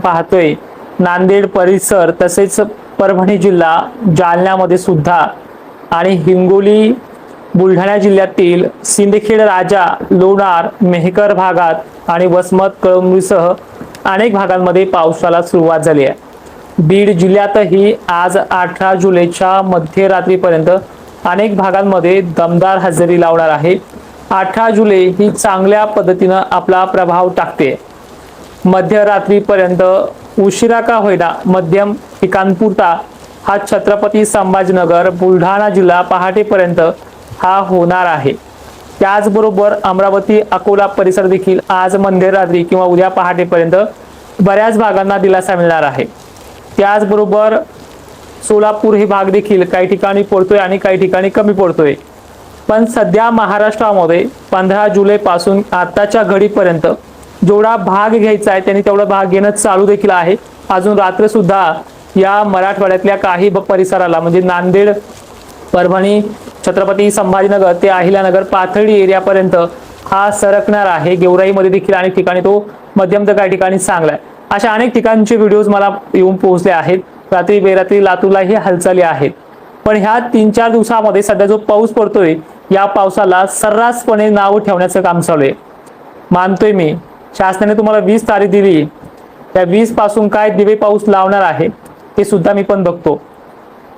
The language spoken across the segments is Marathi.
पाहतोय नांदेड परिसर तसेच परभणी जिल्हा जालन्यामध्ये सुद्धा आणि हिंगोली बुलढाणा जिल्ह्यातील सिंदखेड राजा लोणार मेहकर भागात आणि वसमत कळमनुरीसह अनेक भागांमध्ये पावसाला सुरुवात झाली आहे। बीड जिल्ह्यातही आज 18 जुलैच्या मध्यरात्रीपर्यंत अनेक भागांमध्ये दमदार हजेरी लावणार आहे। 18 जुलै ही चांगल्या पद्धतीने आपला प्रभाव टाकते। मध्यरात्रीपर्यंत उशिरा का होईना मध्यम ठिकाणपुरता हा छत्रपती संभाजीनगर बुलढाणा जिल्हा पहाटेपर्यंत हा होणार आहे। त्याचबरोबर अमरावती अकोला परिसर देखील आज मध्यरात्री किंवा उद्या पहाटेपर्यंत बऱ्याच भागांना दिलासा मिळणार आहे। त्याचबरोबर सोलापूर हे भाग देखील काही ठिकाणी पडतोय आणि काही ठिकाणी कमी पडतोय। पण सध्या महाराष्ट्रामध्ये 15 जुलै पासून आताच्या घडीपर्यंत जेवढा भाग घ्यायचा आहे त्यांनी तेवढा भाग घेणं चालू देखील आहे। अजून रात्र सुद्धा या मराठवाड्यातल्या काही परिसराला म्हणजे नांदेड परभणी छत्रपती संभाजीनगर ते अहिल्यानगर पाथर्डी एरियापर्यंत हा सरकणार आहे। गेवराईमध्ये देखील अनेक ठिकाणी तो मध्यम तर काही ठिकाणी चांगला आहे। अशा अनेक ठिकाणचे व्हिडिओज मला येऊन पोहोचले आहेत। रात्री बेरात्री लातूरलाही हालचाली आहेत। पण ह्या 3-4 दिवसामध्ये सध्या जो पाऊस पडतोय या पावसाला सर्रासपणे नाव ठेवण्याचं काम चालू आहे। मानतोय मी शासनाने तुम्हाला 20 तारीख दिली, त्या 20 पासून काय दिवे पाऊस लावणार आहे ते सुद्धा मी पण बघतो।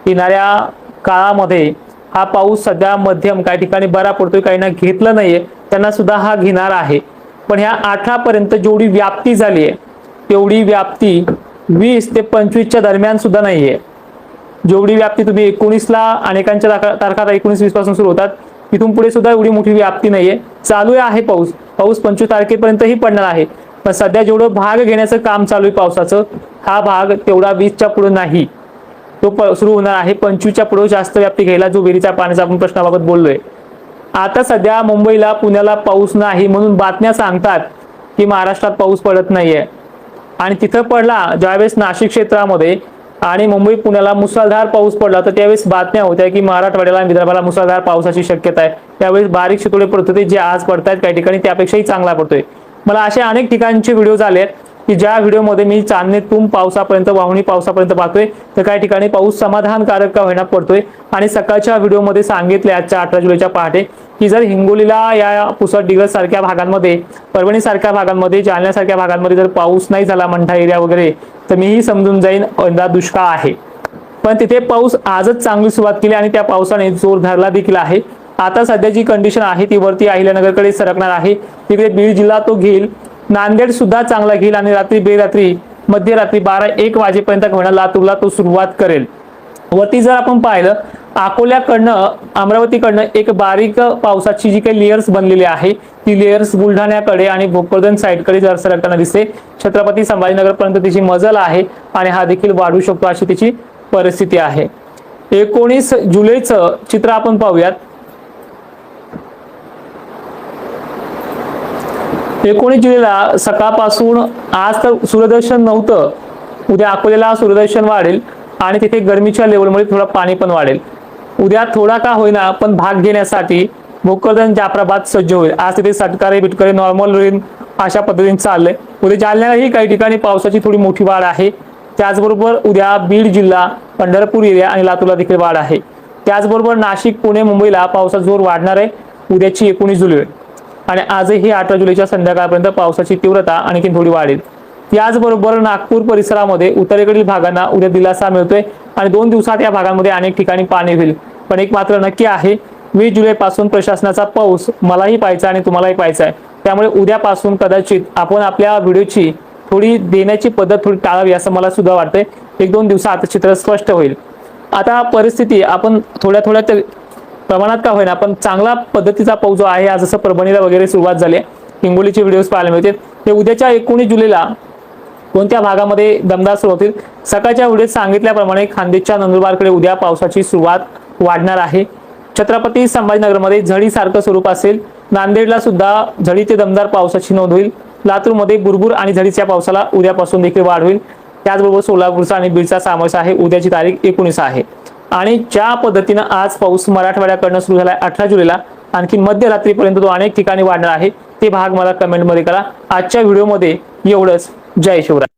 येणाऱ्या काळामध्ये हा पाऊस सध्या मध्यम काही ठिकाणी बरा पडतोय, काहींना घेतलं नाहीये त्यांना सुद्धा हा घेणार आहे। पण ह्या 18 पर्यंत जेवढी व्याप्ती झाली आहे तेवढी व्याप्ती 20 ते 25 च्या दरम्यान सुद्धा नाहीये। जेवढी व्याप्ती तुम्ही 19 ला अनेकांच्या तारखा 19-20 पासून सुरू होतात तिथून पुढे सुद्धा एवढी मोठी व्याप्ती नाहीये। चालू आहे पाऊस 25 तारखेपर्यंतही पडणार आहे। पण सध्या जेवढं भाग घेण्याचं काम चालू आहे पावसाचं हा भाग तेवढा 20 च्या पुढे नाही, तो सुरू होणार आहे 25 च्या पुढे जास्त व्याप्ती घ्यायला, जो विहिरीच्या पाण्याचा आपण प्रश्नाबाबत बोललोय। आता सध्या मुंबईला पुण्याला पाऊस नाही म्हणून बातम्या सांगतात की महाराष्ट्रात पाऊस पडत नाहीये आणि तिथं पडला ज्यावेळेस नाशिक क्षेत्रामध्ये आणि मुंबई पुण्याला मुसळधार पाऊस पडला तर त्यावेळेस बातम्या होत्या की मराठवाड्याला आणि विदर्भाला मुसळधार पावसाची शक्यता आहे। त्यावेळेस बारीक शितोडे पडत होते, जे आज पडतायत काही ठिकाणी त्यापेक्षाही चांगला पडतोय। मला असे अनेक ठिकाणचे व्हिडिओ आले की ज्या व्हिडिओमध्ये मी चांदणेतून पावसापर्यंत वाहुणी पावसापर्यंत पाहतोय तर काही ठिकाणी पाऊस समाधानकारक का होईना पडतोय। आणि सकाळच्या व्हिडिओमध्ये सांगितले आजच्या 18 जुलैच्या पहाटे की जर हिंगोलीला या पुसद डिग्रज सारख्या भागांमध्ये, परभणी सारख्या भागांमध्ये, जालन्या सारख्या भागांमध्ये जर पाऊस नाही झाला मंठा एरिया वगैरे तर मीही समजून जाईन यंदा दुष्काळ आहे। पण तिथे पाऊस आजच चांगली सुरुवात केली आणि त्या पावसाने जोर धरला देखील आहे। आता सध्या जी कंडिशन आहे ती वरती अहिल्यानगरकडे सरकणार आहे, तिकडे बीड जिल्हा तो घेईल, नांदेड सुद्धा चांगला घेईल आणि रात्री बेरात्री मध्यरात्री 12-1 वाजेपर्यंत होणार लातूरला तो सुरुवात करेल। वरती जर आपण पाहिलं अकोल्याकडनं अमरावतीकडनं एक बारीक पावसाची जी काही लेयर्स बनलेली आहे ती लेयर्स बुलढाण्याकडे आणि भोकरदन साईडकडे जर सरकताना दिसते। छत्रपती संभाजीनगर पर्यंत तिची मजल आहे आणि हा देखील वाढू शकतो अशी तिची परिस्थिती आहे। 19 जुलैचं चित्र आपण पाहूयात। 19 जुलैला सकाळपासून आज तर सूर्यदर्शन नव्हतं, उद्या अकोल्याला सूर्यदर्शन वाढेल आणि तिथे गरमीच्या लेवलमुळे थोडा पाणी पण वाढेल। उद्या थोडा का होईना पण भाग घेण्यासाठी भोकरदन जाफराबाद सज्ज होईल। आज तिथे सटकारे बिटकारे नॉर्मल रेन अशा पद्धतीने चाललंय। उद्या जालन्यालाही काही ठिकाणी पावसाची थोडी मोठी वाढ आहे। त्याचबरोबर उद्या बीड जिल्हा, पंढरपूर एरिया आणि लातूरला देखील वाढ आहे। त्याचबरोबर नाशिक, पुणे, मुंबईला पावसाचा जोर वाढणार आहे उद्याची 19 जुलै आणि आजही 18 जुलैच्या संध्याकाळपर्यंत पावसाची तीव्रता आणखी थोडी वाढेल। याचबरोबर नागपूर परिसरामध्ये उत्तरेकडील भागांना उद्या दिलासा मिळतोय आणि 2 दिवसात या भागांमध्ये अनेक ठिकाणी पाणी होईल। पण एक मात्र नक्की आहे 20 जुलैपासून प्रशासनाचा पाऊस मलाही पाहायचा आणि तुम्हालाही पाहायचा आहे। त्यामुळे उद्यापासून कदाचित आपण आपल्या व्हिडिओची थोडी देण्याची पद्धत थोडी टाळावी असं मला सुद्धा वाटतंय। 1-2 दिवसात चित्र स्पष्ट होईल। आता परिस्थिती आपण थोड्या प्रमाणात का होईना पण चांगला पद्धतीचा पाऊस जो आहे आज जसं परभणीला वगैरे सुरुवात झाली आहे, हिंगोलीचे व्हिडिओज पाहायला मिळतील। ते उद्याच्या 19 जुलैला कोणत्या भागामध्ये दमदार सुरू होतील सकाळच्या व्हिडिओत सांगितल्याप्रमाणे खान्देशच्या नंदुरबारकडे उद्या पावसाची सुरुवात वाढणार आहे। छत्रपती संभाजीनगरमध्ये झडीसारखं स्वरूप असेल। नांदेडला सुद्धा झडी ते दमदार पावसाची नोंद होईल। लातूरमध्ये बुरबुर आणि झडीच्या पावसाला उद्यापासून देखील वाढ होईल। त्याचबरोबर सोलापूरचा आणि बीडचा समावेश आहे। उद्याची तारीख 19 आहे आणि ज्या पद्धतीने आज पाऊस मराठवाड्याकडनं सुरू झाला 18 जुलैला आणखी मध्यरात्रीपर्यंत तो अनेक ठिकाणी वाढणार आहे। ते भाग मला कमेंटमध्ये करा। आजच्या व्हिडिओमध्ये एवढंच। जय शिवराय।